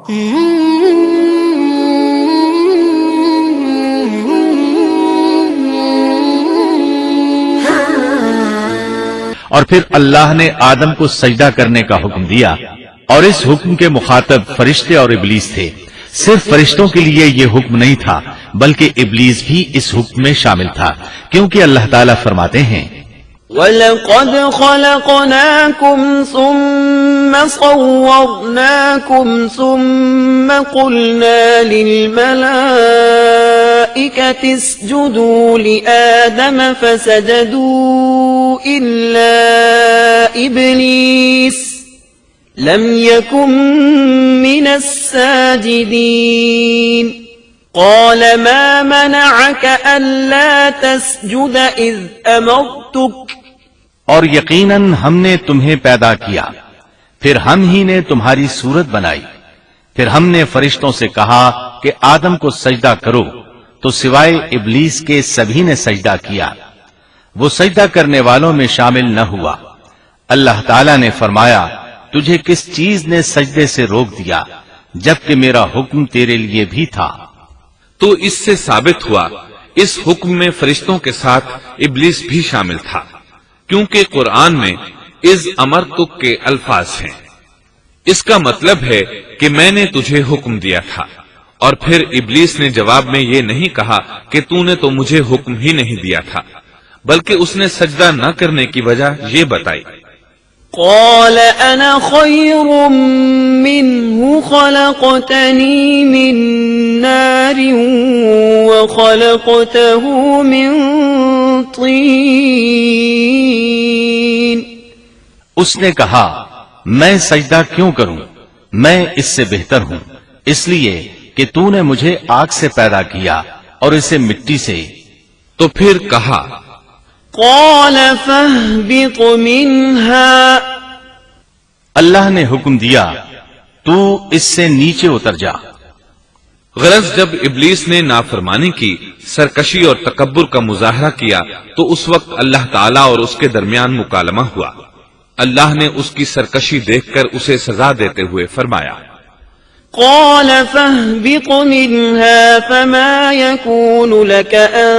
اور پھر اللہ نے آدم کو سجدہ کرنے کا حکم دیا، اور اس حکم کے مخاطب فرشتے اور ابلیس تھے۔ صرف فرشتوں کے لیے یہ حکم نہیں تھا بلکہ ابلیس بھی اس حکم میں شامل تھا، کیونکہ اللہ تعالیٰ فرماتے ہیں وَلَقَدْ خَلَقْنَاكُمْ ثُمَّ صَوَّرْنَاكُمْ ثُمَّ قُلْنَا لِلْمَلَائِكَةِ اسْجُدُوا لِآدَمَ فَسَجَدُوا إِلَّا إِبْلِيسَ لَمْ يَكُنْ مِنَ السَّاجِدِينَ قَالَ مَا مَنَعَكَ أَلَّا تَسْجُدَ إِذْ أَمَرْتُكَ اور یقیناً ہم نے تمہیں پیدا کیا، پھر ہم ہی نے تمہاری صورت بنائی، پھر ہم نے فرشتوں سے کہا کہ آدم کو سجدہ کرو، تو سوائے ابلیس کے سبھی نے سجدہ کیا، وہ سجدہ کرنے والوں میں شامل نہ ہوا۔ اللہ تعالیٰ نے فرمایا تجھے کس چیز نے سجدے سے روک دیا جبکہ میرا حکم تیرے لیے بھی تھا؟ تو اس سے ثابت ہوا اس حکم میں فرشتوں کے ساتھ ابلیس بھی شامل تھا، کیونکہ قرآن میں اذ امرتک کے الفاظ ہیں۔ اس کا مطلب ہے کہ میں نے تجھے حکم دیا تھا، اور پھر ابلیس نے جواب میں یہ نہیں کہا کہ تو نے تو مجھے حکم ہی نہیں دیا تھا، بلکہ اس نے سجدہ نہ کرنے کی وجہ یہ بتائی۔ قال انا خير منه خلقتني من نار وخلقته من طين۔ اس نے کہا میں سجدہ کیوں کروں، میں اس سے بہتر ہوں، اس لیے کہ تو نے مجھے آگ سے پیدا کیا اور اسے مٹی سے۔ تو پھر کہا قال فاهبط منها، اللہ نے حکم دیا تو اس سے نیچے اتر جا۔ غرض جب ابلیس نے نافرمانی کی، سرکشی اور تکبر کا مظاہرہ کیا تو اس وقت اللہ تعالیٰ اور اس کے درمیان مکالمہ ہوا۔ اللہ نے اس کی سرکشی دیکھ کر اسے سزا دیتے ہوئے فرمایا قال فاهبط منها فما يكون لك أن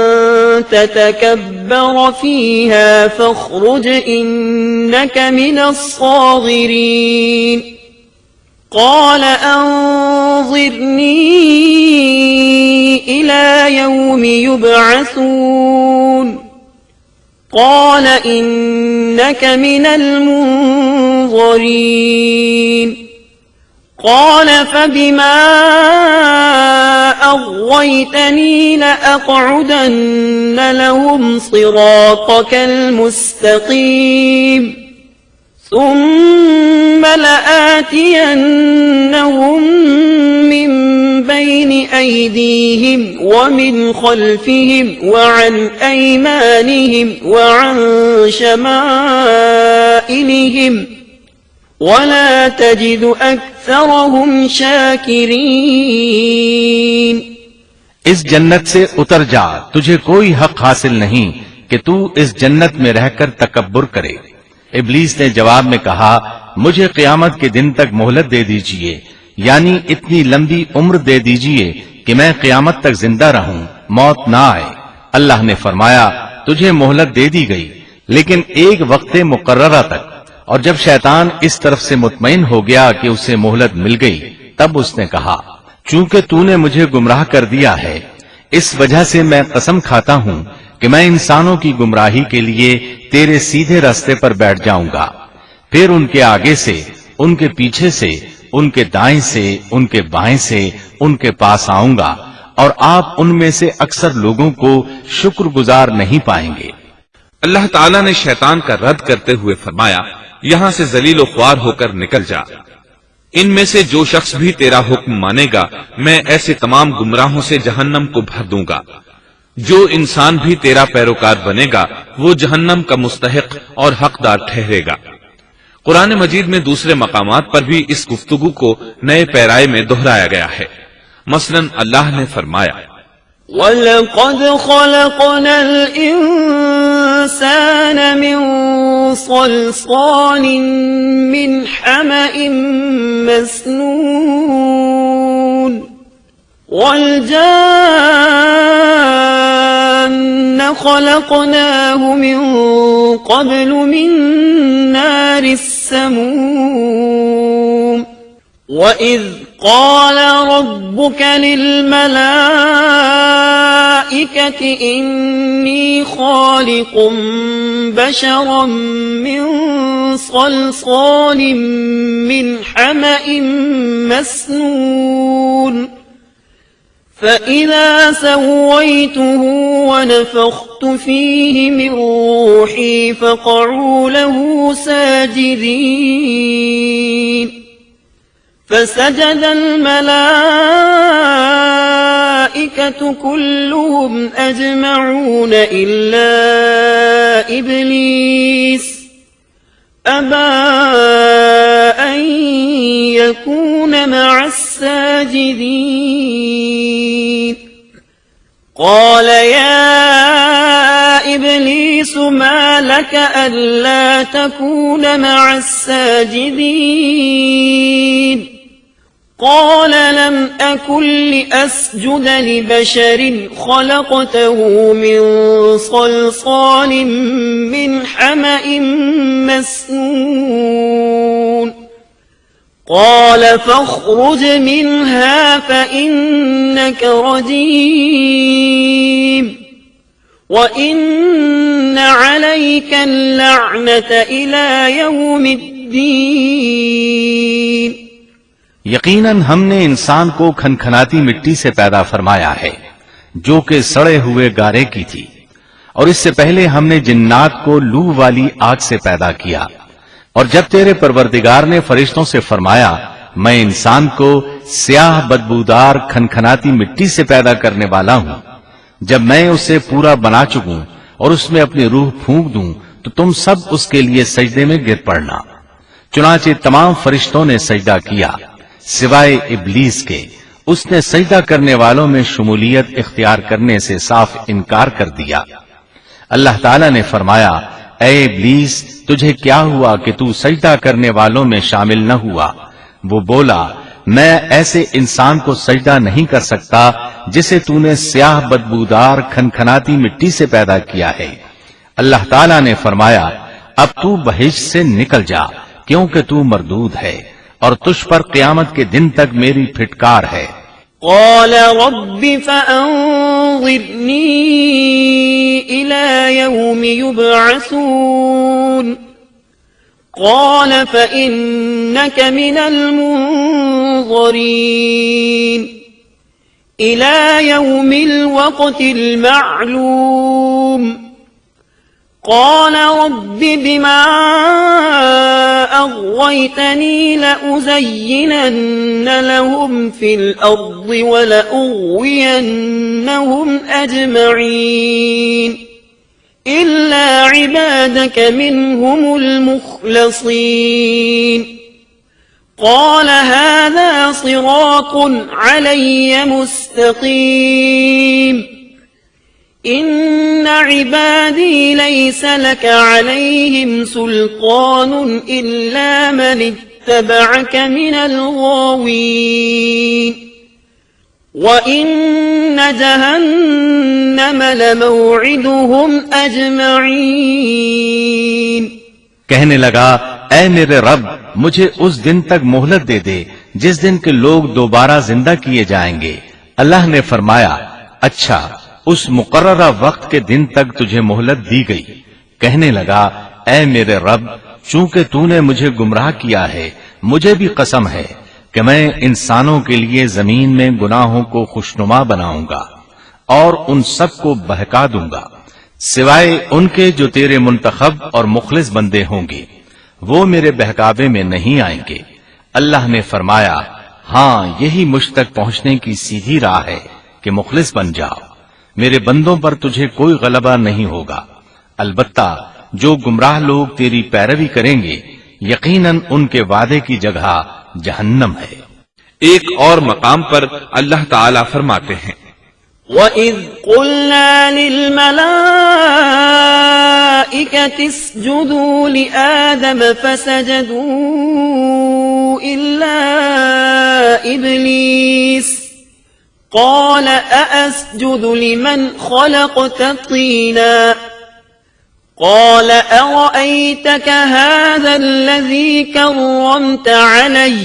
تتكبر فيها فاخرج إنك من الصاغرين قال أنظرني إلى يوم يبعثون قال إنك من المنظرين قال فبما أغويتني لأقعدن لهم صراطك المستقيم ثم لآتينهم من بين أيديهم ومن خلفهم وعن أيمانهم وعن شمائلهم ولا تجد أكثرهم شاكرين۔ اس جنت سے اتر جا، تجھے کوئی حق حاصل نہیں کہ تو اس جنت میں رہ کر تکبر کرے۔ ابلیس نے جواب میں کہا مجھے قیامت کے دن تک مہلت دے دیجئے، یعنی اتنی لمبی عمر دے دیجئے کہ میں قیامت تک زندہ رہوں، موت نہ آئے۔ اللہ نے فرمایا تجھے مہلت دے دی گئی لیکن ایک وقت مقررہ تک، اور جب شیطان اس طرف سے مطمئن ہو گیا کہ اسے مہلت مل گئی تب اس نے کہا چونکہ تو نے مجھے گمراہ کر دیا ہے اس وجہ سے میں قسم کھاتا ہوں کہ میں انسانوں کی گمراہی کے لیے تیرے سیدھے راستے پر بیٹھ جاؤں گا، پھر ان کے آگے سے، ان کے پیچھے سے، ان کے دائیں سے، ان کے بائیں سے، ان کے پاس آؤں گا، اور آپ ان میں سے اکثر لوگوں کو شکر گزار نہیں پائیں گے۔ اللہ تعالیٰ نے شیطان کا رد کرتے ہوئے فرمایا یہاں سے ذلیل و خوار ہو کر نکل جا، ان میں سے جو شخص بھی تیرا حکم مانے گا میں ایسے تمام گمراہوں سے جہنم کو بھر دوں گا، جو انسان بھی تیرا پیروکار بنے گا وہ جہنم کا مستحق اور حقدار ٹھہرے گا۔ قرآن مجید میں دوسرے مقامات پر بھی اس گفتگو کو نئے پیرائے میں دہرایا گیا ہے۔ مثلا اللہ نے فرمایا وَلَقَدْ خَلَقْنَا الْإِنسَانَ مِنْ صَلْصَالٍ مِنْ حَمَإٍ مَسْنُونٍ والجان خلقناه من قبل من نار السموم وَإِذْ قَالَ رَبُّكَ لِلْمَلَائِكَةِ إِنِّي خَالِقٌ بَشَرًا مِّن صَلْصَالٍ مِّنْ حَمَإٍ مَّسْنُونٍ فَإِذَا سَوَّيْتُهُ وَنَفَخْتُ فِيهِ مِن رُّوحِي فَقَعُوا لَهُ سَاجِدِينَ فسجد الملائكة كلهم أجمعون إلا إبليس أبى أن يكون مع الساجدين قال يا إبليس ما لك ألا تكون مع الساجدين قال لم أكن لأسجد لبشر خلقته من صلصال من حمأ مسنون قال فاخرج منها فإنك رجيم وإن عليك اللعنة إلى يوم الدين یقیناً ہم نے انسان کو کھنکھناتی مٹی سے پیدا فرمایا ہے جو کہ سڑے ہوئے گارے کی تھی، اور اس سے پہلے ہم نے جنات کو لو والی آگ سے پیدا کیا، اور جب تیرے پروردگار نے فرشتوں سے فرمایا میں انسان کو سیاہ بدبودار کھنکھناتی مٹی سے پیدا کرنے والا ہوں، جب میں اسے پورا بنا چکوں اور اس میں اپنی روح پھونک دوں تو تم سب اس کے لیے سجدے میں گر پڑنا۔ چنانچہ تمام فرشتوں نے سجدہ کیا سوائے ابلیس کے، اس نے سجدہ کرنے والوں میں شمولیت اختیار کرنے سے صاف انکار کر دیا۔ اللہ تعالیٰ نے فرمایا اے ابلیس تجھے کیا ہوا کہ تو سجدہ کرنے والوں میں شامل نہ ہوا؟ وہ بولا میں ایسے انسان کو سجدہ نہیں کر سکتا جسے تو نے سیاہ بدبودار کھنکھناتی مٹی سے پیدا کیا ہے۔ اللہ تعالیٰ نے فرمایا اب تو بہشت سے نکل جا کیونکہ تو مردود ہے اور تجھ پر قیامت کے دن تک میری پھٹکار ہے۔ قال رب فأنظرني إلى يوم يبعثون قال فإنك من المنظرين إلى يوم الوقت المعلوم قال رب بما أغويتني لأزينن لهم في الأرض ولأغوينهم أجمعين إلا عبادك منهم المخلصين قال هذا صراط علي مستقيم إن عبادي ليس لك عليهم سلطان إلا من اتبعك من الغاوين وإن جهنم لموعدهم أجمعين کہنے لگا اے میرے رب مجھے اس دن تک مہلت دے دے جس دن کے لوگ دوبارہ زندہ کیے جائیں گے۔ اللہ نے فرمایا اچھا اس مقررہ وقت کے دن تک تجھے مہلت دی گئی۔ کہنے لگا اے میرے رب چونکہ تو نے مجھے گمراہ کیا ہے مجھے بھی قسم ہے کہ میں انسانوں کے لیے زمین میں گناہوں کو خوشنما بناؤں گا اور ان سب کو بہکا دوں گا سوائے ان کے جو تیرے منتخب اور مخلص بندے ہوں گے، وہ میرے بہکاوے میں نہیں آئیں گے۔ اللہ نے فرمایا ہاں یہی مجھ تک پہنچنے کی سیدھی راہ ہے کہ مخلص بن جاؤ، میرے بندوں پر تجھے کوئی غلبہ نہیں ہوگا، البتہ جو گمراہ لوگ تیری پیروی کریں گے یقیناً ان کے وعدے کی جگہ جہنم ہے۔ ایک اور مقام پر اللہ تعالیٰ فرماتے ہیں وَإِذْ قُلْنَا لِلْمَلَائِكَةِ اسْجُدُوا لِآدَمَ فَسَجَدُوا إِلَّا إِبْلِيسَ قال أأسجد لمن خلقت طينا قال أرأيتك هذا الذي كرمت علي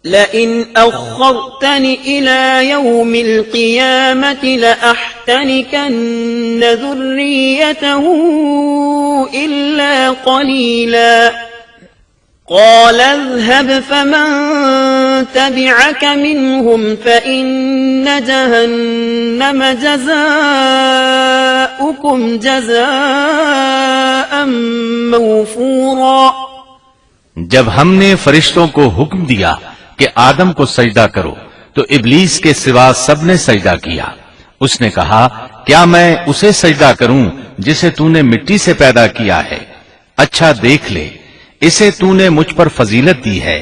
لئن أخرتني إلى يوم القيامة لأحتنكن ذريته إلا قليلا قال اذهب فمن تبعك منهم فإن جهنم جزاؤكم جزاء موفورا۔ جب ہم نے فرشتوں کو حکم دیا کہ آدم کو سجدہ کرو تو ابلیس کے سوا سب نے سجدہ کیا۔ اس نے کہا کیا میں اسے سجدہ کروں جسے تو نے مٹی سے پیدا کیا ہے؟ اچھا دیکھ لے، اسے تو نے مجھ پر فضیلت دی ہے،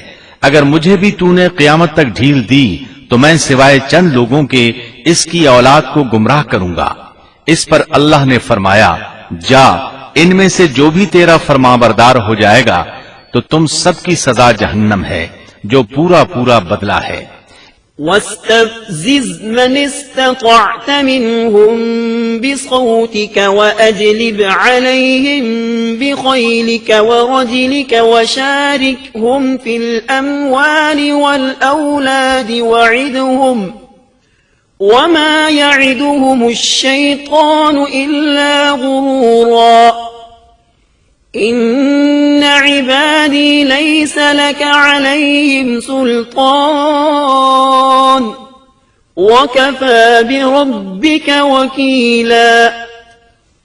اگر مجھے بھی تو نے قیامت تک ڈھیل دی تو میں سوائے چند لوگوں کے اس کی اولاد کو گمراہ کروں گا۔ اس پر اللہ نے فرمایا جا، ان میں سے جو بھی تیرا فرمانبردار ہو جائے گا تو تم سب کی سزا جہنم ہے جو پورا پورا بدلہ ہے۔ واستفزز من استطعت منهم بصوتك وأجلب عليهم بخيلك ورجلك وشاركهم في الأموال والأولاد وعدهم وما يعدهم الشيطان إلا غرورا إن عبادي ليس لك عليهم سلطان وكفى بربك وكيلا۔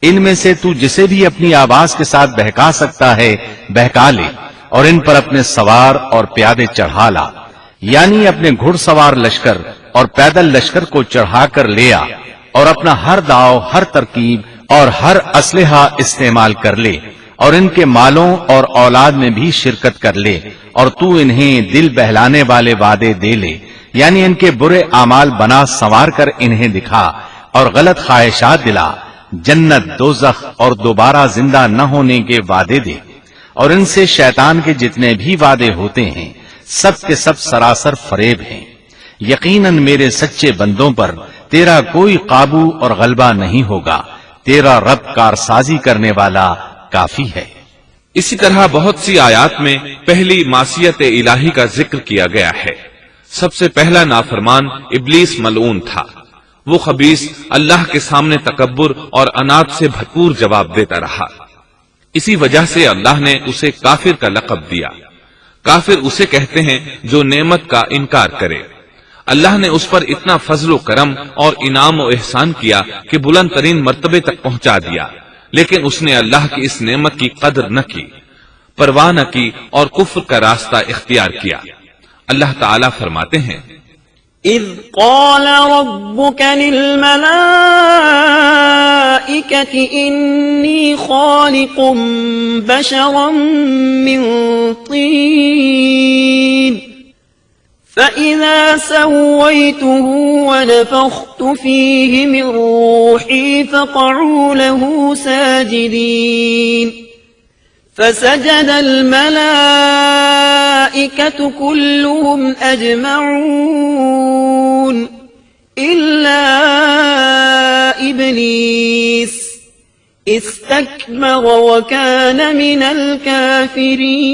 ان میں سے تو جسے بھی اپنی آواز کے ساتھ بہکا سکتا ہے بہکا لے، اور ان پر اپنے سوار اور پیادے چڑھا لا، یعنی اپنے گھڑ سوار لشکر اور پیدل لشکر کو چڑھا کر لے آ، اور اپنا ہر داؤ، ہر ترکیب اور ہر اسلحہ استعمال کر لے، اور ان کے مالوں اور اولاد میں بھی شرکت کر لے، اور تو انہیں دل بہلانے والے وعدے دے لے، یعنی ان کے برے اعمال بنا سنوار کر انہیں دکھا، اور غلط خواہشات دلا، جنت، دوزخ اور دوبارہ زندہ نہ ہونے کے وعدے دے، اور ان سے شیطان کے جتنے بھی وعدے ہوتے ہیں سب کے سب سراسر فریب ہیں۔ یقیناً میرے سچے بندوں پر تیرا کوئی قابو اور غلبہ نہیں ہوگا، تیرا رب کارسازی کرنے والا کافی ہے۔ اسی طرح بہت سی آیات میں پہلی معصیت الہی کا ذکر کیا گیا ہے۔ سب سے پہلا نافرمان ابلیس ملعون تھا۔ وہ خبیث اللہ کے سامنے تکبر اور عناد سے بھرپور جواب دیتا رہا۔ اسی وجہ سے اللہ نے اسے کافر کا لقب دیا۔ کافر اسے کہتے ہیں جو نعمت کا انکار کرے۔ اللہ نے اس پر اتنا فضل و کرم اور انعام و احسان کیا کہ بلند ترین مرتبے تک پہنچا دیا، لیکن اس نے اللہ کی اس نعمت کی قدر نہ کی، پرواہ نہ کی اور کفر کا راستہ اختیار کیا۔ اللہ تعالیٰ فرماتے ہیں اذ قال ربك للملائكة إني خالق بشرا من طين فإذا سويته ونفخت فيه من روحي فقعوا له ساجدين فسجد الملائكة كلهم أجمعون إلا إبليس استكبر وكان من الكافرين۔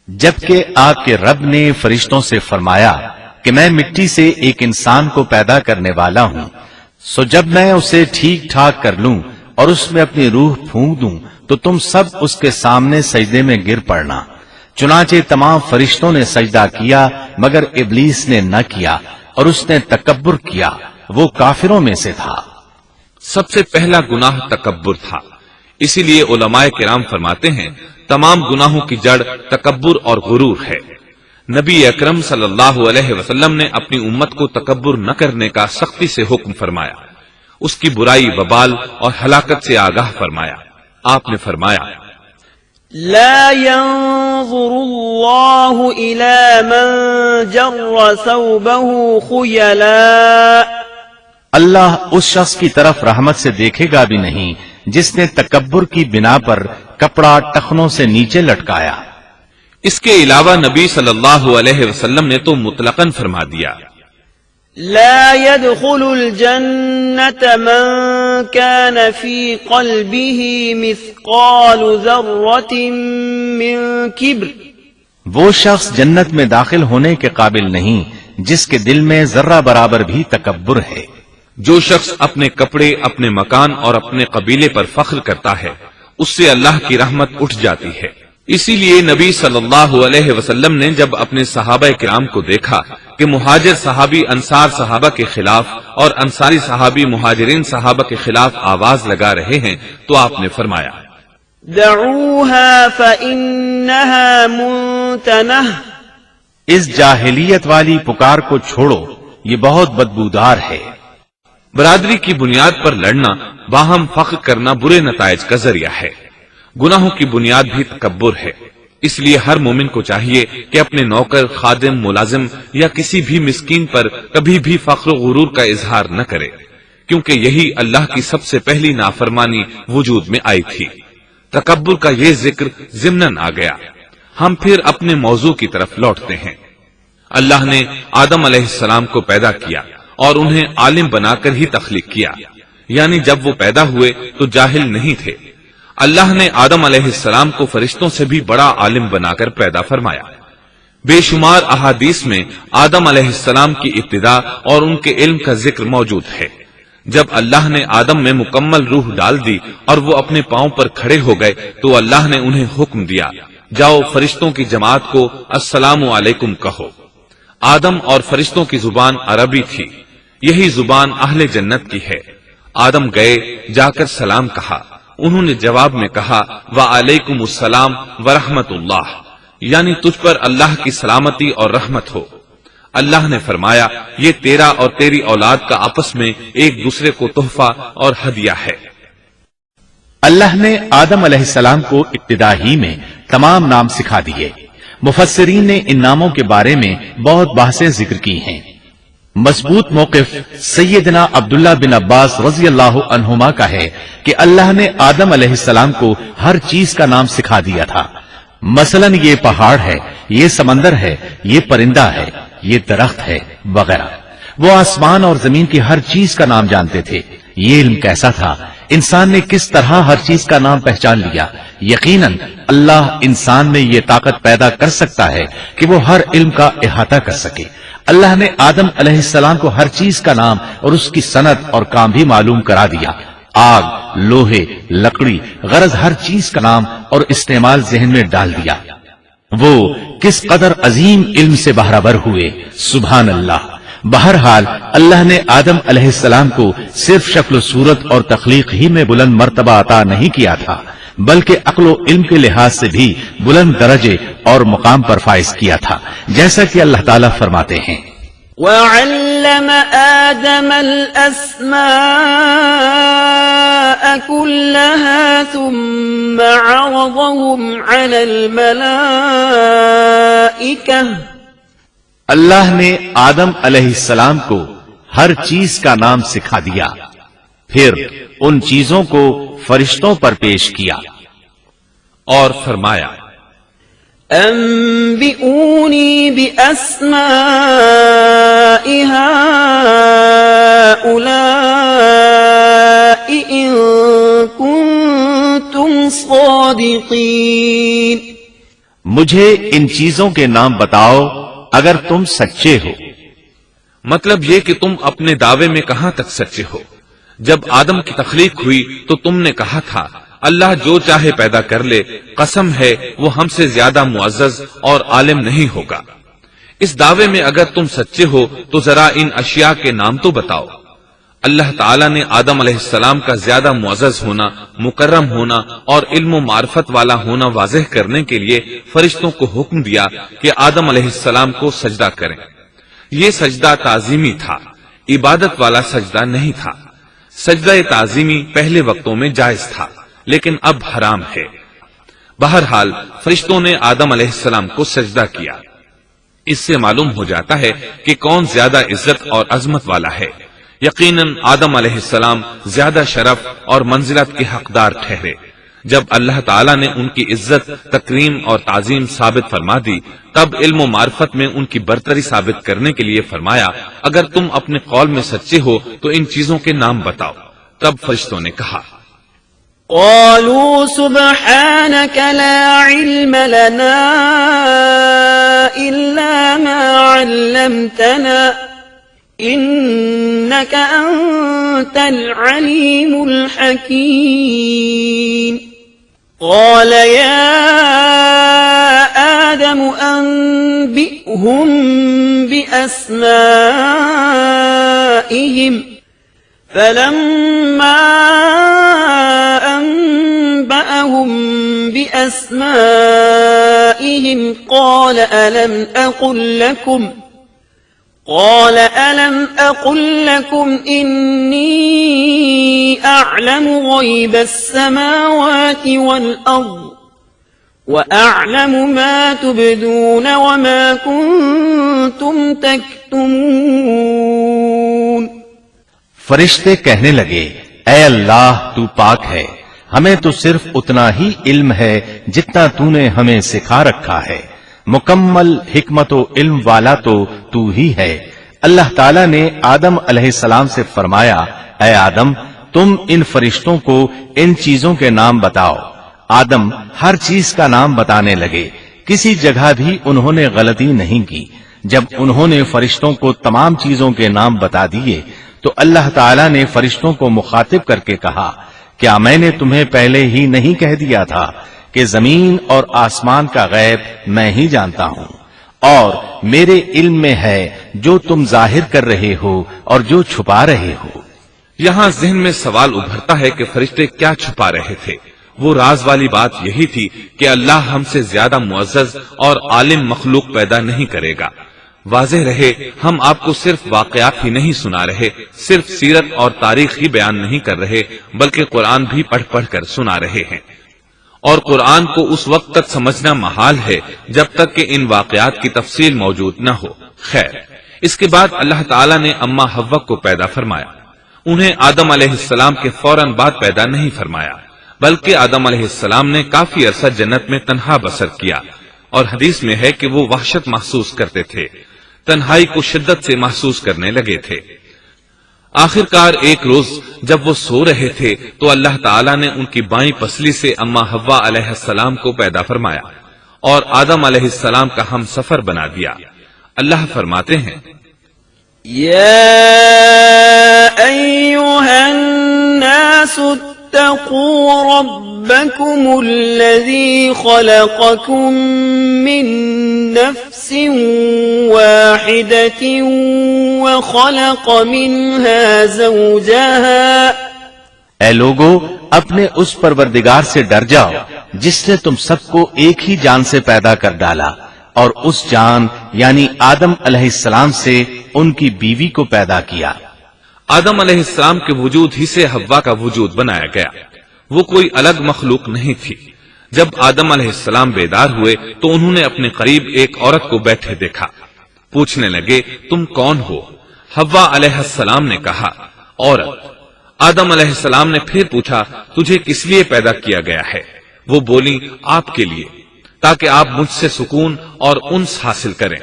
جبکہ آپ کے رب نے فرشتوں سے فرمایا کہ میں مٹی سے ایک انسان کو پیدا کرنے والا ہوں، سو جب میں اسے ٹھیک ٹھاک کر لوں اور اس میں اپنی روح پھونک دوں تو تم سب اس کے سامنے سجدے میں گر پڑنا۔ چنانچہ تمام فرشتوں نے سجدہ کیا مگر ابلیس نے نہ کیا اور اس نے تکبر کیا، وہ کافروں میں سے تھا۔ سب سے پہلا گناہ تکبر تھا، اسی لیے علماء کرام فرماتے ہیں تمام گناہوں کی جڑ تکبر اور غرور ہے۔ نبی اکرم صلی اللہ علیہ وسلم نے اپنی امت کو تکبر نہ کرنے کا سختی سے حکم فرمایا، اس کی برائی، وبال اور ہلاکت سے آگاہ فرمایا۔ آپ نے فرمایا لا ينظر الله إلى من جر ثوبه خيلاء، اللہ اس شخص کی طرف رحمت سے دیکھے گا بھی نہیں جس نے تکبر کی بنا پر کپڑا ٹخنوں سے نیچے لٹکایا۔ اس کے علاوہ نبی صلی اللہ علیہ وسلم نے تو مطلقاً فرما دیا، لا يدخل الجنة من كان في قلبه مثقال ذرة من كبر، وہ شخص جنت میں داخل ہونے کے قابل نہیں جس کے دل میں ذرہ برابر بھی تکبر ہے۔ جو شخص اپنے کپڑے، اپنے مکان اور اپنے قبیلے پر فخر کرتا ہے اس سے اللہ کی رحمت اٹھ جاتی ہے۔ اسی لیے نبی صلی اللہ علیہ وسلم نے جب اپنے صحابہ کرام کو دیکھا کہ مہاجر صحابی انصار صحابہ کے خلاف اور انصاری صحابی مہاجرین صحابہ کے خلاف آواز لگا رہے ہیں تو آپ نے فرمایا، دعوها فإنها منتنة، اس جاہلیت والی پکار کو چھوڑو، یہ بہت بدبودار ہے۔ برادری کی بنیاد پر لڑنا، باہم فخر کرنا برے نتائج کا ذریعہ ہے۔ گناہوں کی بنیاد بھی تکبر ہے۔ اس لیے ہر مومن کو چاہیے کہ اپنے نوکر، خادم، ملازم یا کسی بھی مسکین پر کبھی بھی فخر و غرور کا اظہار نہ کرے، کیونکہ یہی اللہ کی سب سے پہلی نافرمانی وجود میں آئی تھی۔ تکبر کا یہ ذکر ضمناً آ گیا۔ ہم پھر اپنے موضوع کی طرف لوٹتے ہیں۔ اللہ نے آدم علیہ السلام کو پیدا کیا اور انہیں عالم بنا کر ہی تخلیق کیا، یعنی جب وہ پیدا ہوئے تو جاہل نہیں تھے۔ اللہ نے آدم علیہ السلام کو فرشتوں سے بھی بڑا عالم بنا کر پیدا فرمایا۔ بے شمار احادیث میں آدم علیہ السلام کی ابتدا اور ان کے علم کا ذکر موجود ہے۔ جب اللہ نے آدم میں مکمل روح ڈال دی اور وہ اپنے پاؤں پر کھڑے ہو گئے تو اللہ نے انہیں حکم دیا، جاؤ فرشتوں کی جماعت کو السلام علیکم کہو۔ آدم اور فرشتوں کی زبان عربی تھی، یہی زبان اہل جنت کی ہے۔ آدم گئے، جا کر سلام کہا، انہوں نے جواب میں کہا وعلیکم السلام ورحمت اللہ، یعنی تجھ پر اللہ کی سلامتی اور رحمت ہو۔ اللہ نے فرمایا، یہ تیرا اور تیری اولاد کا آپس میں ایک دوسرے کو تحفہ اور ہدیہ ہے۔ اللہ نے آدم علیہ السلام کو ابتدا ہی میں تمام نام سکھا دیے۔ مفسرین نے ان ناموں کے بارے میں بہت بحثیں ذکر کی ہیں۔ مضبوط موقف سیدنا عبداللہ بن عباس رضی اللہ عنہما کا ہے کہ اللہ نے آدم علیہ السلام کو ہر چیز کا نام سکھا دیا تھا، مثلا یہ پہاڑ ہے، یہ سمندر ہے، یہ پرندہ ہے، یہ درخت ہے وغیرہ۔ وہ آسمان اور زمین کی ہر چیز کا نام جانتے تھے۔ یہ علم کیسا تھا، انسان نے کس طرح ہر چیز کا نام پہچان لیا۔ یقیناً اللہ انسان میں یہ طاقت پیدا کر سکتا ہے کہ وہ ہر علم کا احاطہ کر سکے۔ اللہ نے آدم علیہ السلام کو ہر چیز کا نام اور اس کی صنعت اور کام بھی معلوم کرا دیا۔ آگ، لوہے، لکڑی، غرض ہر چیز کا نام اور استعمال ذہن میں ڈال دیا۔ وہ کس قدر عظیم علم سے بہرابر ہوئے، سبحان اللہ۔ بہرحال اللہ نے آدم علیہ السلام کو صرف شکل و صورت اور تخلیق ہی میں بلند مرتبہ عطا نہیں کیا تھا، بلکہ عقل و علم کے لحاظ سے بھی بلند درجے اور مقام پر فائز کیا تھا، جیسا کہ اللہ تعالیٰ فرماتے ہیں، وَعَلَّمَ آدَمَ الْأَسْمَاءَ كُلَّهَا ثُمَّ عَرَضَهُمْ عَلَى الْمَلَائِكَةِ۔ اللہ نے آدم علیہ السلام کو ہر چیز کا نام سکھا دیا، پھر ان چیزوں کو فرشتوں پر پیش کیا اور فرمایا، أنبئوني بأسماء هؤلاء إن كنتم صادقين۔ مجھے ان چیزوں کے نام بتاؤ اگر تم سچے ہو۔ مطلب یہ کہ تم اپنے دعوے میں کہاں تک سچے ہو۔ جب آدم کی تخلیق ہوئی تو تم نے کہا تھا اللہ جو چاہے پیدا کر لے، قسم ہے وہ ہم سے زیادہ معزز اور عالم نہیں ہوگا۔ اس دعوے میں اگر تم سچے ہو تو ذرا ان اشیاء کے نام تو بتاؤ۔ اللہ تعالیٰ نے آدم علیہ السلام کا زیادہ معزز ہونا، مکرم ہونا اور علم و معرفت والا ہونا واضح کرنے کے لیے فرشتوں کو حکم دیا کہ آدم علیہ السلام کو سجدہ کریں۔ یہ سجدہ تعظیمی تھا، عبادت والا سجدہ نہیں تھا۔ سجدہ تعظیمی پہلے وقتوں میں جائز تھا لیکن اب حرام ہے۔ بہرحال فرشتوں نے آدم علیہ السلام کو سجدہ کیا۔ اس سے معلوم ہو جاتا ہے کہ کون زیادہ عزت اور عظمت والا ہے۔ یقیناً آدم علیہ السلام زیادہ شرف اور منزلت کے حقدار ٹھہرے۔ جب اللہ تعالیٰ نے ان کی عزت، تکریم اور تعظیم ثابت فرما دی، تب علم و معرفت میں ان کی برتری ثابت کرنے کے لیے فرمایا اگر تم اپنے قول میں سچے ہو تو ان چیزوں کے نام بتاؤ۔ تب فرشتوں نے کہا قالوا سبحانك لا علم لنا إلا ما علمتنا إنك أنت العليم الحكيم قال يا آدم أنبئهم بأسمائهم فلما أنبأهم بأسمائهم قال ألم أقل لكم إني أعلم غيب السماوات والأرض وأعلم ما تبدون وما كنتم تكتمون۔ فرشتے کہنے لگے اے اللہ تو پاک ہے، ہمیں تو صرف اتنا ہی علم ہے جتنا تو نے ہمیں سکھا رکھا ہے، مکمل حکمت و علم والا تو ہی ہے۔ اللہ تعالیٰ نے آدم علیہ السلام سے فرمایا اے آدم تم ان فرشتوں کو ان چیزوں کے نام بتاؤ۔ آدم ہر چیز کا نام بتانے لگے، کسی جگہ بھی انہوں نے غلطی نہیں کی۔ جب انہوں نے فرشتوں کو تمام چیزوں کے نام بتا دیے تو اللہ تعالیٰ نے فرشتوں کو مخاطب کر کے کہا کیا میں نے تمہیں پہلے ہی نہیں کہہ دیا تھا کہ زمین اور آسمان کا غیب میں ہی جانتا ہوں، اور میرے علم میں ہے جو تم ظاہر کر رہے ہو اور جو چھپا رہے ہو۔ یہاں ذہن میں سوال ابھرتا ہے کہ فرشتے کیا چھپا رہے تھے؟ وہ راز والی بات یہی تھی کہ اللہ ہم سے زیادہ معزز اور عالم مخلوق پیدا نہیں کرے گا۔ واضح رہے ہم آپ کو صرف واقعات ہی نہیں سنا رہے، صرف سیرت اور تاریخ ہی بیان نہیں کر رہے، بلکہ قرآن بھی پڑھ پڑھ کر سنا رہے ہیں، اور قرآن کو اس وقت تک سمجھنا محال ہے جب تک کہ ان واقعات کی تفصیل موجود نہ ہو۔ خیر، اس کے بعد اللہ تعالیٰ نے اما حوا کو پیدا فرمایا۔ انہیں آدم علیہ السلام کے فوراً بعد پیدا نہیں فرمایا، بلکہ آدم علیہ السلام نے کافی عرصہ جنت میں تنہا بسر کیا، اور حدیث میں ہے کہ وہ وحشت محسوس کرتے تھے، تنہائی کو شدت سے محسوس کرنے لگے تھے۔ آخر کار ایک روز جب وہ سو رہے تھے تو اللہ تعالیٰ نے ان کی بائیں پسلی سے اما حوا علیہ السلام کو پیدا فرمایا اور آدم علیہ السلام کا ہم سفر بنا دیا۔ اللہ فرماتے ہیں يا أيها الناس اتقوا ربكم الذي خلقكم من نفس واحدة وخلق منها زوجها۔ اے لوگو اپنے اس پروردگار سے ڈر جاؤ جس نے تم سب کو ایک ہی جان سے پیدا کر ڈالا، اور اس جان یعنی آدم علیہ السلام سے ان کی بیوی کو پیدا کیا۔ آدم علیہ السلام کے وجود ہی سے حوا کا وجود بنایا گیا، وہ کوئی الگ مخلوق نہیں تھی۔ جب آدم علیہ السلام بیدار ہوئے تو انہوں نے اپنے قریب ایک عورت کو بیٹھے دیکھا، پوچھنے لگے تم کون ہو؟ حوا علیہ السلام نے کہا عورت۔ آدم علیہ السلام نے پھر پوچھا تجھے کس لیے پیدا کیا گیا ہے؟ وہ بولی آپ کے لیے، تاکہ آپ مجھ سے سکون اور انس حاصل کریں۔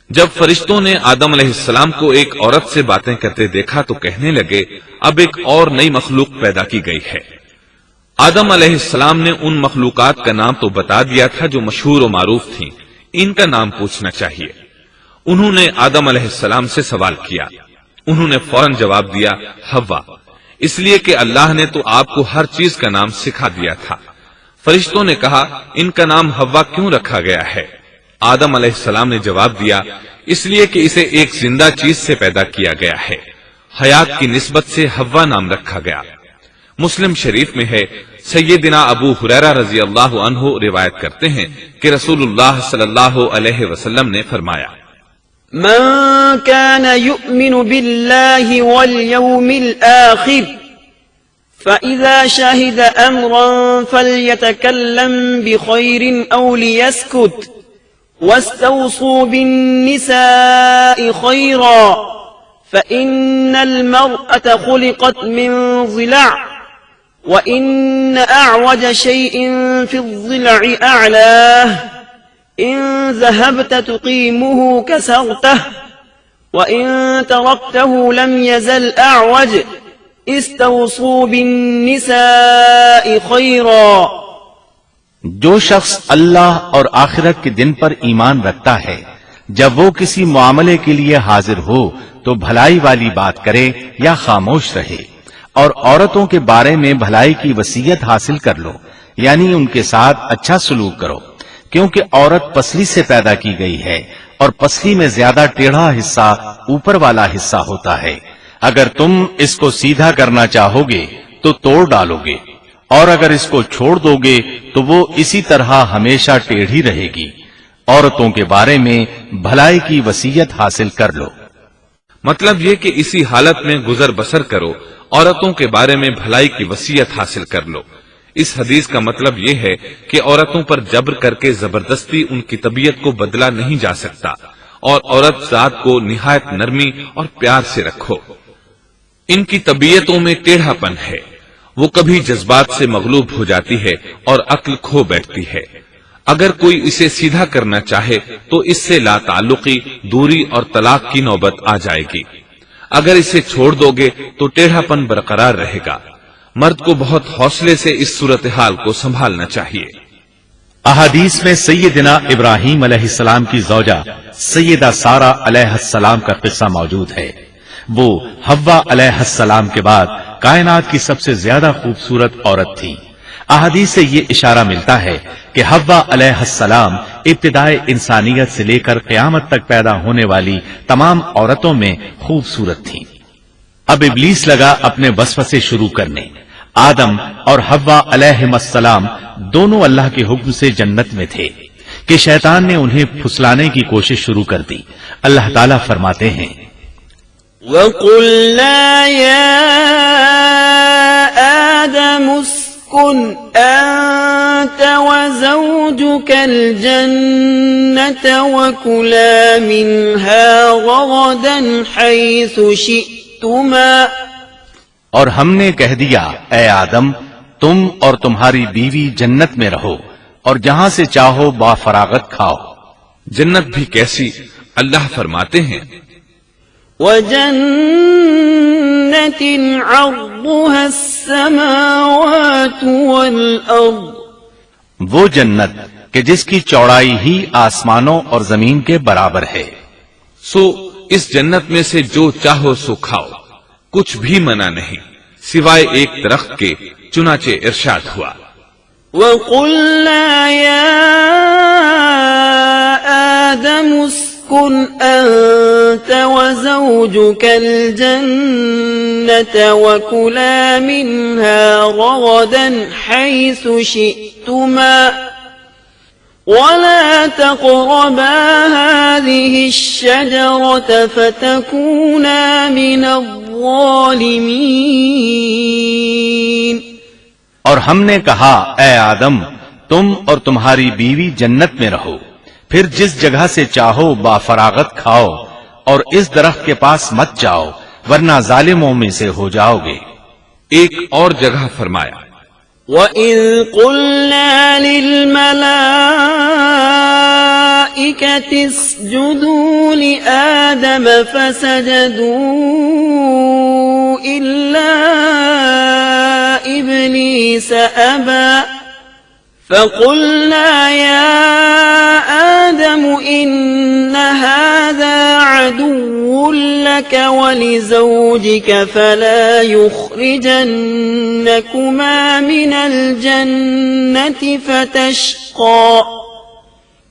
جب فرشتوں نے آدم علیہ السلام کو ایک عورت سے باتیں کرتے دیکھا تو کہنے لگے اب ایک اور نئی مخلوق پیدا کی گئی ہے۔ آدم علیہ السلام نے ان مخلوقات کا نام تو بتا دیا تھا جو مشہور و معروف تھیں، ان کا نام پوچھنا چاہیے۔ انہوں نے آدم علیہ السلام سے سوال کیا، انہوں نے فوراً جواب دیا حوا، اس لیے کہ اللہ نے تو آپ کو ہر چیز کا نام سکھا دیا تھا۔ فرشتوں نے کہا ان کا نام حوا کیوں رکھا گیا ہے؟ آدم علیہ السلام نے جواب دیا اس لیے کہ اسے ایک زندہ چیز سے پیدا کیا گیا ہے، حیات کی نسبت سے حوا نام رکھا گیا۔ مسلم شریف میں ہے، سیدنا ابو ہریرہ رضی اللہ عنہ روایت کرتے ہیں کہ رسول اللہ صلی اللہ علیہ وسلم نے فرمایا من كان يؤمن بالله واليوم الآخر فإذا شهد أمرا فليتكلم بخير أو ليسكت واستوصوا بالنساء خيرا فإن المرأة خلقت من ضلع وَإِنَّ أَعْوَجَ شَيْءٍ فِي الضِّلْعِ أَعْلَاهُ إِن ذَهَبْتَ تُقِيمُهُ كَسَرْتَهُ وَإِن تَرَكْتَهُ لَمْ يَزَلْ أَعْوَجَ اسْتَوْصُوا بِالنِّسَاءِ خَيْرًا۔ جو شخص اللہ اور آخرت کے دن پر ایمان رکھتا ہے، جب وہ کسی معاملے کے لیے حاضر ہو تو بھلائی والی بات کرے یا خاموش رہے، اور عورتوں کے بارے میں بھلائی کی وصیت حاصل کر لو، یعنی ان کے ساتھ اچھا سلوک کرو، کیونکہ عورت پسلی سے پیدا کی گئی ہے، اور پسلی میں زیادہ ٹیڑھا حصہ اوپر والا حصہ ہوتا ہے۔ اگر تم اس کو سیدھا کرنا چاہو گے تو توڑ ڈالو گے، اور اگر اس کو چھوڑ دو گے تو وہ اسی طرح ہمیشہ ٹیڑھی رہے گی۔ عورتوں کے بارے میں بھلائی کی وصیت حاصل کر لو۔ مطلب یہ کہ اسی حالت میں گزر بسر کرو، عورتوں کے بارے میں بھلائی کی وصیت حاصل کر لو۔ اس حدیث کا مطلب یہ ہے کہ عورتوں پر جبر کر کے زبردستی ان کی طبیعت کو بدلا نہیں جا سکتا، اور عورت ذات کو نہایت نرمی اور پیار سے رکھو۔ ان کی طبیعتوں میں ٹیڑھا پن ہے، وہ کبھی جذبات سے مغلوب ہو جاتی ہے اور عقل کھو بیٹھتی ہے۔ اگر کوئی اسے سیدھا کرنا چاہے تو اس سے لا تعلقی، دوری اور طلاق کی نوبت آ جائے گی۔ اگر اسے چھوڑ دو گے تو ٹیڑھا پن برقرار رہے گا۔ مرد کو بہت حوصلے سے اس صورتحال کو سنبھالنا چاہیے۔ احادیث میں سیدنا ابراہیم علیہ السلام کی زوجہ سیدہ سارہ علیہ السلام کا قصہ موجود ہے۔ وہ حوا علیہ السلام کے بعد کائنات کی سب سے زیادہ خوبصورت عورت تھی۔ احادیث سے یہ اشارہ ملتا ہے کہ حوا علیہ السلام ابتدائے انسانیت سے لے کر قیامت تک پیدا ہونے والی تمام عورتوں میں خوبصورت تھیں۔ اب ابلیس لگا اپنے وسوسے شروع کرنے۔ آدم اور حوا علیہ السلام دونوں اللہ کے حکم سے جنت میں تھے کہ شیطان نے انہیں پھسلانے کی کوشش شروع کر دی۔ اللہ تعالیٰ فرماتے ہیں، وَقُلْنَا يَا آدَمُ اسْكُنْ أَنْتَ وَزَوْجُكَ الْجَنَّةَ وَكُلَا مِنْهَا رَغَدًا حَيْثُ شِئْتُمَا۔ اور ہم نے کہہ دیا، اے آدم، تم اور تمہاری بیوی جنت میں رہو اور جہاں سے چاہو با فراغت کھاؤ۔ جنت بھی کیسی؟ اللہ فرماتے ہیں، وَجَنَّةٍ عَرْضُهَا السَّمَاوَاتُ وَالْأَرْضُ، وہ جنت کہ جس کی چوڑائی ہی آسمانوں اور زمین کے برابر ہے۔ سو اس جنت میں سے جو چاہو سو کھاؤ، کچھ بھی منع نہیں سوائے ایک درخت کے، چنانچہ ارشاد ہوا، وَقُلْنَا يَا آدَمُ اسْكُنْ أَنْتَ وَزَوْجُكَ الْجَنَّةَ وَكُلَا مِنْهَا رَغَدًا حَيْثُ شِئْتُمَا وَلَا تَقْرَبَا هَذِهِ الشَّجَرَةَ فَتَكُونَا مِنَ الظَّالِمِينَ۔ اور ہم نے کہا، اے آدم، تم اور تمہاری بیوی جنت میں رہو، پھر جس جگہ سے چاہو با فراغت کھاؤ، اور اس درخت کے پاس مت جاؤ ورنہ ظالموں میں سے ہو جاؤ گے۔ ایک اور جگہ فرمایا، وَإِذْ قُلْنَا لِلْمَلَائِكَةِ اسْجُدُوا لِآدَمَ فَسَجَدُوا إِلَّا إِبْلِيسَ أَبَى فَقُلْنَا يَا آدَمُ إِنَّ هَذَا عَدُوٌّ لَكَ وَلِزَوْجِكَ فَلَا يُخْرِجَنَّكُمَا مِنَ الْجَنَّةِ فَتَشْقَى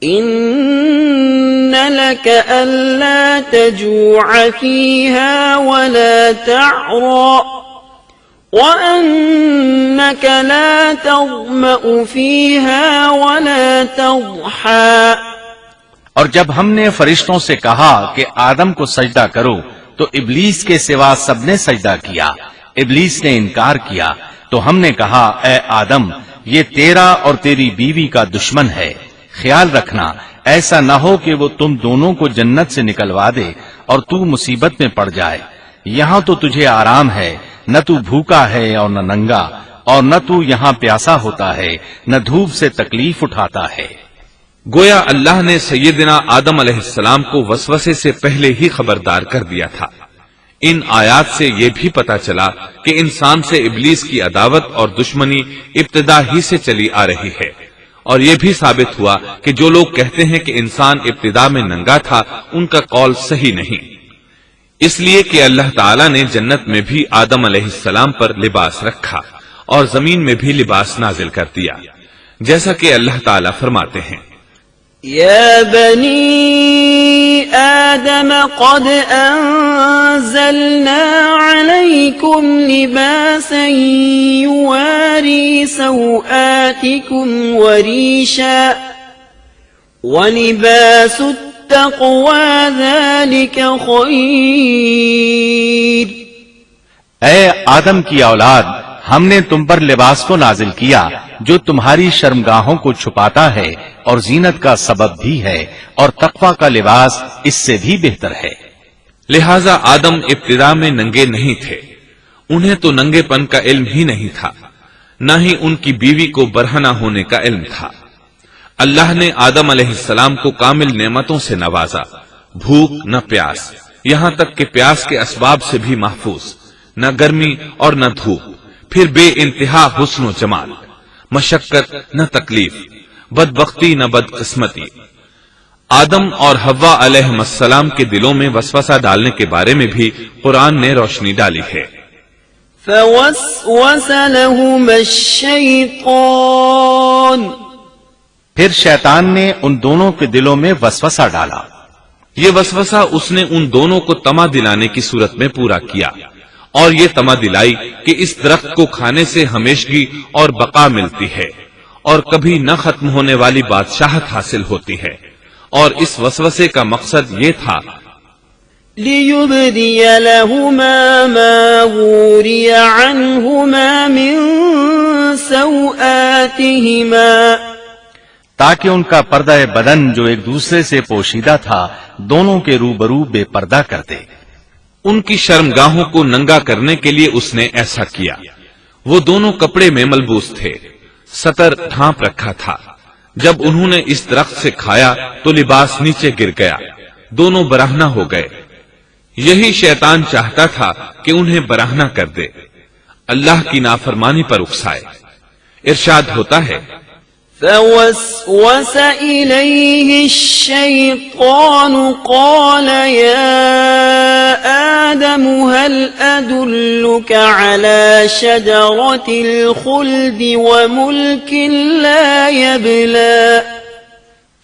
إِنَّ لَكَ أَلَّا تَجُوعَ فِيهَا وَلَا تَعْرَى وَأَنَّكَ لَا تَظْمَأُ فِيهَا وَلَا تَضْحَى۔ اور جب ہم نے فرشتوں سے کہا کہ آدم کو سجدہ کرو تو ابلیس کے سوا سب نے سجدہ کیا۔ ابلیس نے انکار کیا تو ہم نے کہا، اے آدم، یہ تیرا اور تیری بیوی کا دشمن ہے، خیال رکھنا ایسا نہ ہو کہ وہ تم دونوں کو جنت سے نکلوا دے اور تو مصیبت میں پڑ جائے۔ یہاں تو تجھے آرام ہے، نہ تو بھوکا ہے اور نہ ننگا، اور نہ تو یہاں پیاسا ہوتا ہے نہ دھوپ سے تکلیف اٹھاتا ہے۔ گویا اللہ نے سیدنا آدم علیہ السلام کو وسوسے سے پہلے ہی خبردار کر دیا تھا۔ ان آیات سے یہ بھی پتا چلا کہ انسان سے ابلیس کی عداوت اور دشمنی ابتدا ہی سے چلی آ رہی ہے، اور یہ بھی ثابت ہوا کہ جو لوگ کہتے ہیں کہ انسان ابتدا میں ننگا تھا ان کا قول صحیح نہیں، اس لیے کہ اللہ تعالیٰ نے جنت میں بھی آدم علیہ السلام پر لباس رکھا اور زمین میں بھی لباس نازل کر دیا، جیسا کہ اللہ تعالیٰ فرماتے ہیں يا بني آدم قد أنزلنا عليكم لباسا يواري سوآتكم وريشا ولباس التقوى ذلك خير۔ اے آدم کی اولاد، ہم نے تم پر لباس کو نازل کیا جو تمہاری شرمگاہوں کو چھپاتا ہے اور زینت کا سبب بھی ہے، اور تقوی کا لباس اس سے بھی بہتر ہے۔ لہذا آدم ابتدا میں ننگے نہیں تھے، انہیں تو ننگے پن کا علم ہی نہیں تھا، نہ ہی ان کی بیوی کو برہنہ ہونے کا علم تھا۔ اللہ نے آدم علیہ السلام کو کامل نعمتوں سے نوازا، بھوک نہ پیاس، یہاں تک کہ پیاس کے اسباب سے بھی محفوظ، نہ گرمی اور نہ دھوپ، پھر بے انتہا حسن و جمال، مشقت نہ تکلیف، بدبختی نہ بدقسمتی۔ آدم اور حوا علیہ السلام کے دلوں میں وسوسہ ڈالنے کے بارے میں بھی قرآن نے روشنی ڈالی ہے۔ فوسوس لهما الشيطان، پھر شیطان نے ان دونوں کے دلوں میں وسوسہ ڈالا۔ یہ وسوسہ اس نے ان دونوں کو طمع دلانے کی صورت میں پورا کیا، اور یہ طمع دلائی کہ اس درخت کو کھانے سے ہمیشگی اور بقا ملتی ہے اور کبھی نہ ختم ہونے والی بادشاہت حاصل ہوتی ہے، اور اس وسوسے کا مقصد یہ تھا لِيُبْدِيَ لَهُمَا مَا وُورِيَ عَنْهُمَا مِنْ سَوْآتِهِمَا، تاکہ ان کا پردہ بدن جو ایک دوسرے سے پوشیدہ تھا دونوں کے روبرو بے پردہ کر دے۔ ان کی شرمگاہوں کو ننگا کرنے کے لیے اس نے ایسا کیا۔ وہ دونوں کپڑے میں ملبوس تھے، ستر ڈھانپ رکھا تھا۔ جب انہوں نے اس درخت سے کھایا تو لباس نیچے گر گیا، دونوں برہنہ ہو گئے۔ یہی شیطان چاہتا تھا کہ انہیں برہنہ کر دے، اللہ کی نافرمانی پر اکسائے۔ ارشاد ہوتا ہے فوسوس إليه الشيطان قال يا آدم هل أدلك على شجرة الخلد وملك لا يبلى۔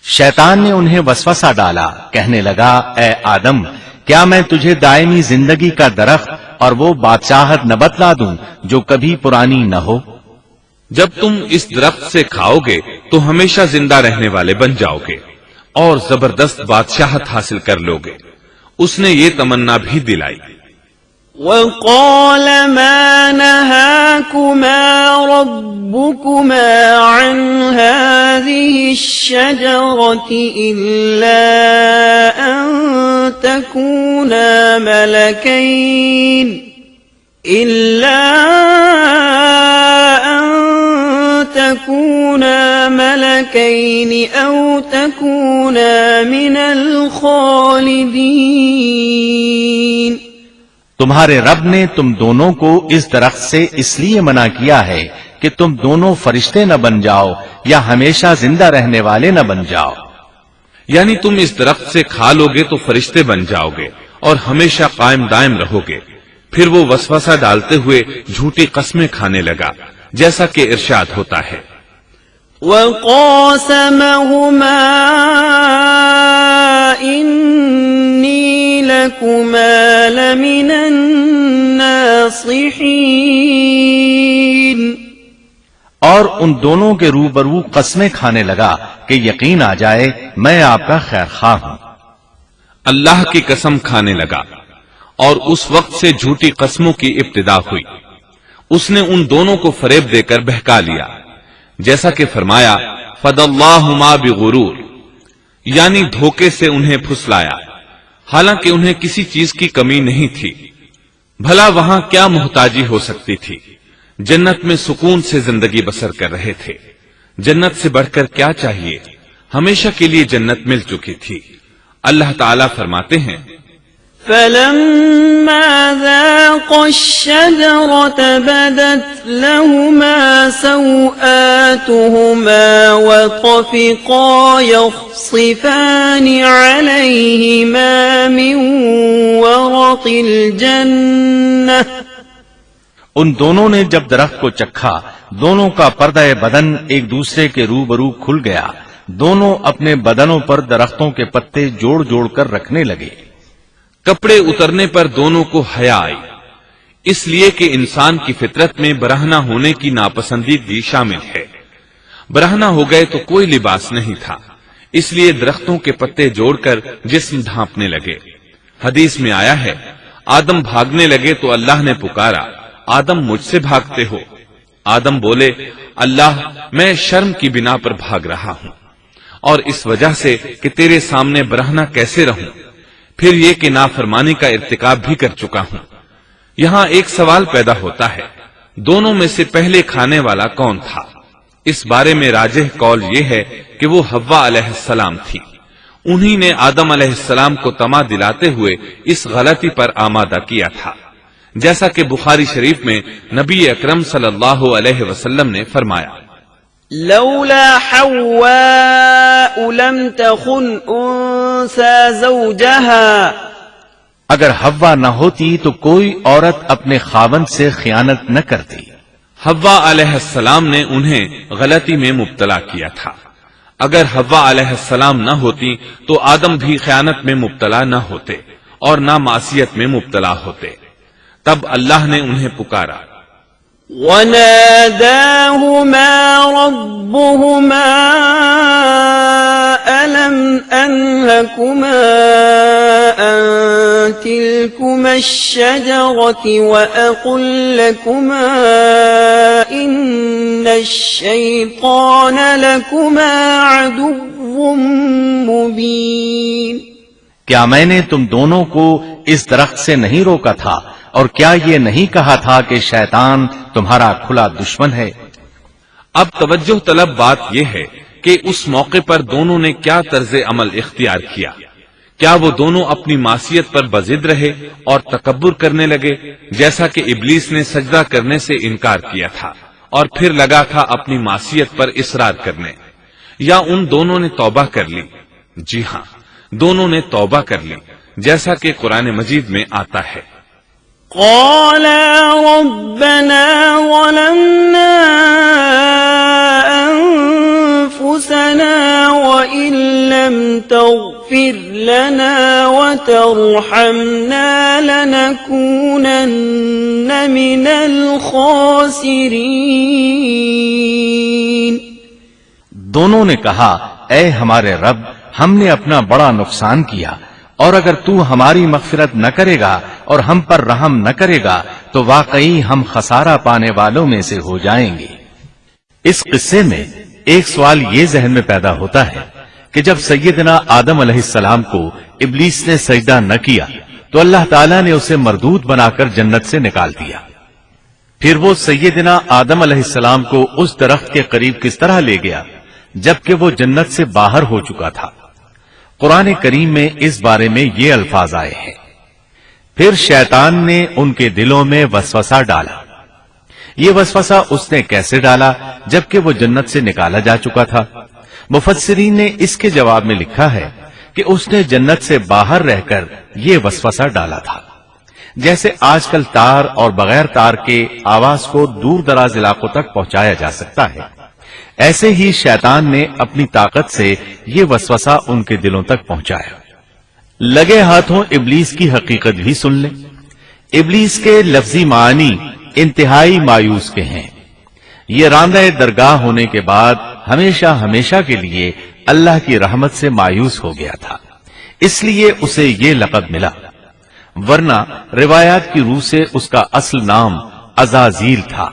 شیطان نے انہیں وسوسہ ڈالا، کہنے لگا اے آدم، کیا میں تجھے دائمی زندگی کا درخت اور وہ بادشاہت نہ بتلا دوں جو کبھی پرانی نہ ہو؟ جب تم اس درخت سے کھاؤ گے تو ہمیشہ زندہ رہنے والے بن جاؤ گے اور زبردست بادشاہت حاصل کر لو گے۔ اس نے یہ تمنا بھی دلائی۔ وقال ما نهاكما ربكما عن هذه الشجرة إلا أن تكونا ملكين أو تكونا من الخالدين۔ تمہارے رب نے تم دونوں کو اس درخت سے اس لیے منع کیا ہے کہ تم دونوں فرشتے نہ بن جاؤ یا ہمیشہ زندہ رہنے والے نہ بن جاؤ۔ یعنی تم اس درخت سے کھا لو گے تو فرشتے بن جاؤ گے اور ہمیشہ قائم دائم رہو گے۔ پھر وہ وسوسہ ڈالتے ہوئے جھوٹی قسمیں کھانے لگا، جیسا کہ ارشاد ہوتا ہے وَقَاسَمَهُمَا إِنِّي لَكُمَا لَمِنَ النَّاصِحِينَ، اور ان دونوں کے روبرو قسمیں کھانے لگا کہ یقین آ جائے میں آپ کا خیر خواہ ہوں۔ اللہ کی قسم کھانے لگا، اور اس وقت سے جھوٹی قسموں کی ابتدا ہوئی۔ اس نے ان دونوں کو فریب دے کر بہکا لیا، جیسا کہ فرمایا فَدَلَّاهُمَا بِغُرُورٍ، یعنی دھوکے سے انہیں پھسلایا، حالانکہ انہیں کسی چیز کی کمی نہیں تھی۔ بھلا وہاں کیا محتاجی ہو سکتی تھی؟ جنت میں سکون سے زندگی بسر کر رہے تھے. جنت سے بڑھ کر کیا چاہیے؟ ہمیشہ کے لیے جنت مل چکی تھی. اللہ تعالیٰ فرماتے ہیں فلما ذاقا الشجرة بدت لهما سوآتهما وطفقا يخصفان عليهما من ورق الجنة. ان دونوں نے جب درخت کو چکھا دونوں کا پردہ بدن ایک دوسرے کے روبرو کھل گیا. دونوں اپنے بدنوں پر درختوں کے پتے جوڑ جوڑ کر رکھنے لگے. کپڑے اترنے پر دونوں کو حیا آئی، اس لیے کہ انسان کی فطرت میں برہنہ ہونے کی ناپسندیدگی شامل ہے. برہنہ ہو گئے تو کوئی لباس نہیں تھا، اس لیے درختوں کے پتے جوڑ کر جسم ڈھانپنے لگے. حدیث میں آیا ہے آدم بھاگنے لگے تو اللہ نے پکارا آدم مجھ سے بھاگتے ہو؟ آدم بولے اللہ میں شرم کی بنا پر بھاگ رہا ہوں اور اس وجہ سے کہ تیرے سامنے برہنہ کیسے رہوں، پھر یہ کہ نافرمانی کا ارتکاب بھی کر چکا ہوں. یہاں ایک سوال پیدا ہوتا ہے دونوں میں سے پہلے کھانے والا کون تھا؟ اس بارے میں راجح قول یہ ہے کہ وہ حوا علیہ السلام تھی. انہی نے آدم علیہ السلام کو طمع دلاتے ہوئے اس غلطی پر آمادہ کیا تھا، جیسا کہ بخاری شریف میں نبی اکرم صلی اللہ علیہ وسلم نے فرمایا لولا حواء لم تخن انثى زوجها. اگر حوا نہ ہوتی تو کوئی عورت اپنے خاوند سے خیانت نہ کرتی. حوا علیہ السلام نے انہیں غلطی میں مبتلا کیا تھا. اگر حوا علیہ السلام نہ ہوتی تو آدم بھی خیانت میں مبتلا نہ ہوتے اور نہ معصیت میں مبتلا ہوتے. تب اللہ نے انہیں پکارا وَنَادَاهُمَا رَبُّهُمَا أَلَمْ أَنْهَكُمَا أَنْ تِلْكُمَا الشَّجَرَةِ وَأَقُلْ لَكُمَا إِنَّ الشَّيْطَانَ لَكُمَا عَدُوٌّ مُبِينٌ. کیا میں نے تم دونوں کو اس درخت سے نہیں روکا تھا اور کیا یہ نہیں کہا تھا کہ شیطان تمہارا کھلا دشمن ہے؟ اب توجہ طلب بات یہ ہے کہ اس موقع پر دونوں نے کیا طرز عمل اختیار کیا. کیا وہ دونوں اپنی معصیت پر بضد رہے اور تکبر کرنے لگے جیسا کہ ابلیس نے سجدہ کرنے سے انکار کیا تھا اور پھر لگا تھا اپنی معصیت پر اصرار کرنے، یا ان دونوں نے توبہ کر لی؟ جی ہاں، دونوں نے توبہ کر لی جیسا کہ قرآن مجید میں آتا ہے قَالَا رَبَّنَا ظَلَمْنَا أَنفُسَنَا وَإِن لَّمْ تَغْفِرْ لَنَا وَتَرْحَمْنَا لَنَكُونَنَّ مِنَ الْخَاسِرِينَ. دونوں نے کہا اے ہمارے رب، ہم نے اپنا بڑا نقصان کیا، اور اگر تو ہماری مغفرت نہ کرے گا اور ہم پر رحم نہ کرے گا تو واقعی ہم خسارہ پانے والوں میں سے ہو جائیں گے. اس قصے میں ایک سوال یہ ذہن میں پیدا ہوتا ہے کہ جب سیدنا آدم علیہ السلام کو ابلیس نے سجدہ نہ کیا تو اللہ تعالیٰ نے اسے مردود بنا کر جنت سے نکال دیا. پھر وہ سیدنا آدم علیہ السلام کو اس درخت کے قریب کس طرح لے گیا جبکہ وہ جنت سے باہر ہو چکا تھا؟ قرآن کریم میں اس بارے میں یہ الفاظ آئے ہیں پھر شیطان نے ان کے دلوں میں وسوسہ ڈالا. یہ وسوسہ اس نے کیسے ڈالا جبکہ وہ جنت سے نکالا جا چکا تھا؟ مفسرین نے اس کے جواب میں لکھا ہے کہ اس نے جنت سے باہر رہ کر یہ وسوسہ ڈالا تھا. جیسے آج کل تار اور بغیر تار کے آواز کو دور دراز علاقوں تک پہنچایا جا سکتا ہے، ایسے ہی شیطان نے اپنی طاقت سے یہ وسوسہ ان کے دلوں تک پہنچایا. لگے ہاتھوں ابلیس کی حقیقت بھی سن لیں. ابلیس کے لفظی معنی انتہائی مایوس کے ہیں. یہ راندہ درگاہ ہونے کے بعد ہمیشہ ہمیشہ کے لیے اللہ کی رحمت سے مایوس ہو گیا تھا، اس لیے اسے یہ لقب ملا، ورنہ روایات کی روح سے اس کا اصل نام عزازیل تھا.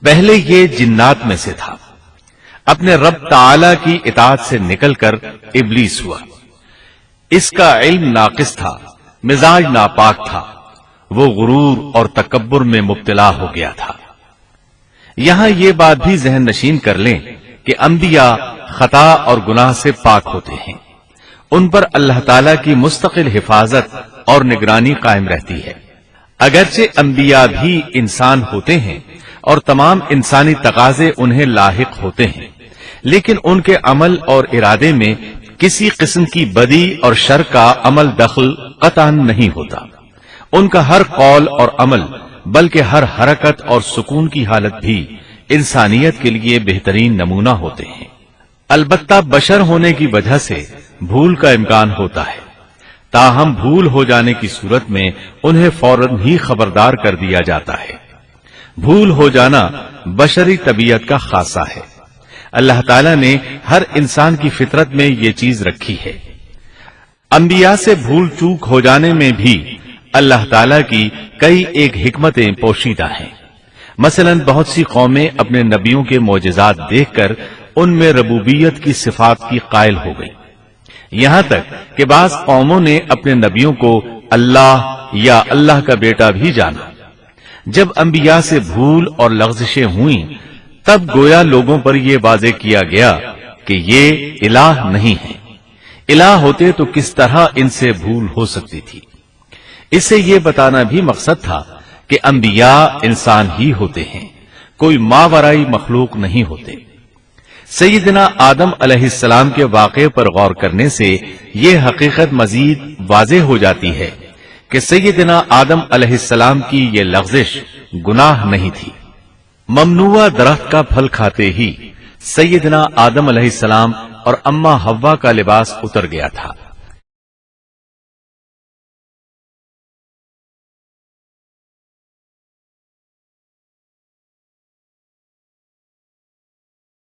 پہلے یہ جنات میں سے تھا، اپنے رب تعالی کی اطاعت سے نکل کر ابلیس ہوا. اس کا علم ناقص تھا، مزاج ناپاک تھا، وہ غرور اور تکبر میں مبتلا ہو گیا تھا. یہاں یہ بات بھی ذہن نشین کر لیں کہ انبیاء خطا اور گناہ سے پاک ہوتے ہیں، ان پر اللہ تعالی کی مستقل حفاظت اور نگرانی قائم رہتی ہے۔ اگرچہ انبیاء بھی انسان ہوتے ہیں اور تمام انسانی تقاضے انہیں لاحق ہوتے ہیں، لیکن ان کے عمل اور ارادے میں کسی قسم کی بدی اور شر کا عمل دخل قطعاً نہیں ہوتا۔ ان کا ہر قول اور عمل بلکہ ہر حرکت اور سکون کی حالت بھی انسانیت کے لیے بہترین نمونہ ہوتے ہیں۔ البتہ بشر ہونے کی وجہ سے بھول کا امکان ہوتا ہے، تاہم بھول ہو جانے کی صورت میں انہیں فوراً ہی خبردار کر دیا جاتا ہے۔ بھول ہو جانا بشری طبیعت کا خاصہ ہے۔ اللہ تعالیٰ نے ہر انسان کی فطرت میں یہ چیز رکھی ہے۔ انبیاء سے بھول چوک ہو جانے میں بھی اللہ تعالیٰ کی کئی ایک حکمتیں پوشیدہ ہیں۔ مثلا بہت سی قومیں اپنے نبیوں کے معجزات دیکھ کر ان میں ربوبیت کی صفات کی قائل ہو گئی، یہاں تک کہ بعض قوموں نے اپنے نبیوں کو اللہ یا اللہ کا بیٹا بھی جانا۔ جب انبیاء سے بھول اور لغزشیں ہوئیں تب گویا لوگوں پر یہ واضح کیا گیا کہ یہ الہ نہیں ہے۔ الہ ہوتے تو کس طرح ان سے بھول ہو سکتی تھی۔ اس سے یہ بتانا بھی مقصد تھا کہ انبیاء انسان ہی ہوتے ہیں، کوئی ماورائی مخلوق نہیں ہوتے۔ سیدنا آدم علیہ السلام کے واقعے پر غور کرنے سے یہ حقیقت مزید واضح ہو جاتی ہے کہ سیدنا آدم علیہ السلام کی یہ لغزش گناہ نہیں تھی۔ ممنوع درخت کا پھل کھاتے ہی سیدنا آدم علیہ السلام اور اماں حوا کا لباس اتر گیا تھا۔